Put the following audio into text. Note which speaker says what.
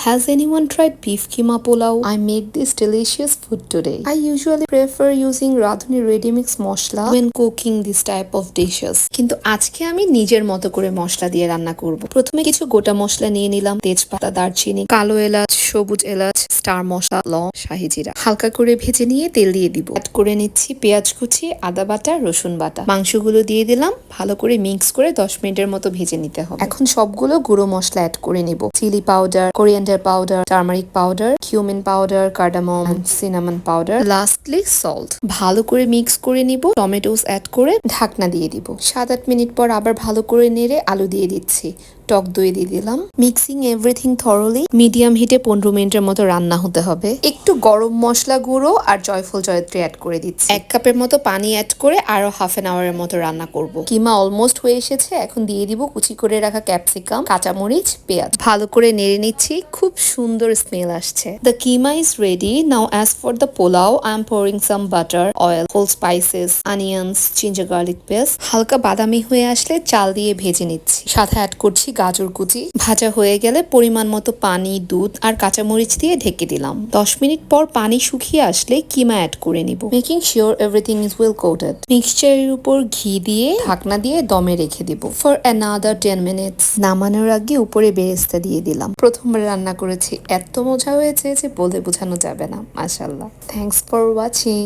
Speaker 1: Has anyone tried beef keema pulao? I made this delicious food today. I usually prefer using রাঁধুনি ready mix masala when cooking this type of dishes. কিন্তু আজকে আমি নিজের মতো করে মশলা দিয়ে রান্না করব। প্রথমে কিছু গোটা মশলা নিয়ে নিলাম, তেজপাতা, দারচিনি, কালো এলাচ, সবুজ এলাচ, স্টার মশলা, লং, শাহি জিরা। হালকা করে ভেজে নিয়ে তেল দিয়ে দিব। অ্যাড করে নিচ্ছি পেঁয়াজ কুচি, আদা বাটা, রসুন বাটা। মাংসগুলো দিয়ে দিলাম, ভালো করে মিক্স করে 10 মিনিটের মতো ভেজে নিতে হবে। এখন সবগুলো গুঁড়ো মশলা অ্যাড করে নিব। Chilli powder, coriander powder, turmeric powder, cumin powder, cardamom, cinnamon powder, lastly salt. ভালো করে মিক্স করে নিব। টমেটোস অ্যাড করে ঢাকনা দিয়ে দিব। 7-8 মিনিট পর আবার ভালো করে নেড়ে আলু দিয়ে দিচ্ছি। টক দই দিয়ে দিলাম। মিক্সিং এভরিথিং থরলি মিডিয়াম হিটে 15 মিনিটের মতো রান্না হতে হবে। একটু গরম মশলা গুঁড়ো আর জয়ফল জয়ত্রী অ্যাড করে দিচ্ছি। 1 কাপের মতো পানি অ্যাড করে আরো হাফ এন আওয়ারের মতো রান্না করব। কিমা অলমোস্ট হয়ে এসেছে। এখন দিয়ে দিব কুচি করে রাখা ক্যাপসিকাম, কাঁচামরিচ, পেঁয়াজ। ভালো করে নেড়ে নিচ্ছি। খুব সুন্দর স্মেল আসছে। The keema is ready. Now as for the pulao, I am pouring some butter, oil, whole spices, onions, ginger garlic paste. হালকা বাদামি হয়ে আসলে চাল দিয়ে ভেজে নিচ্ছি। সাথে অ্যাড করছি গাজর কুচি। ভাজা হয়ে গেলে পরিমাণ মতো পানি, দুধ আর কাঁচামরিচ দিয়ে ঢেকে দিলাম। 10 মিনিট পর পানি শুকিয়ে আসলে কিমা অ্যাড করে নিব। Making sure everything is well coated. মিক্সচারের উপর ঘি দিয়ে ঢাকনা দিয়ে দমে রেখে দিব ফর অ্যানাদার 10 মিনিটস। নামানোর আগে উপরে বেরেস্তা দিয়ে দিলাম। প্রথমবার রান্না করেছি, এত মজা হয়েছে যে বলে বোঝানো যাবে না। মাশাআল্লাহ। Thanks for watching.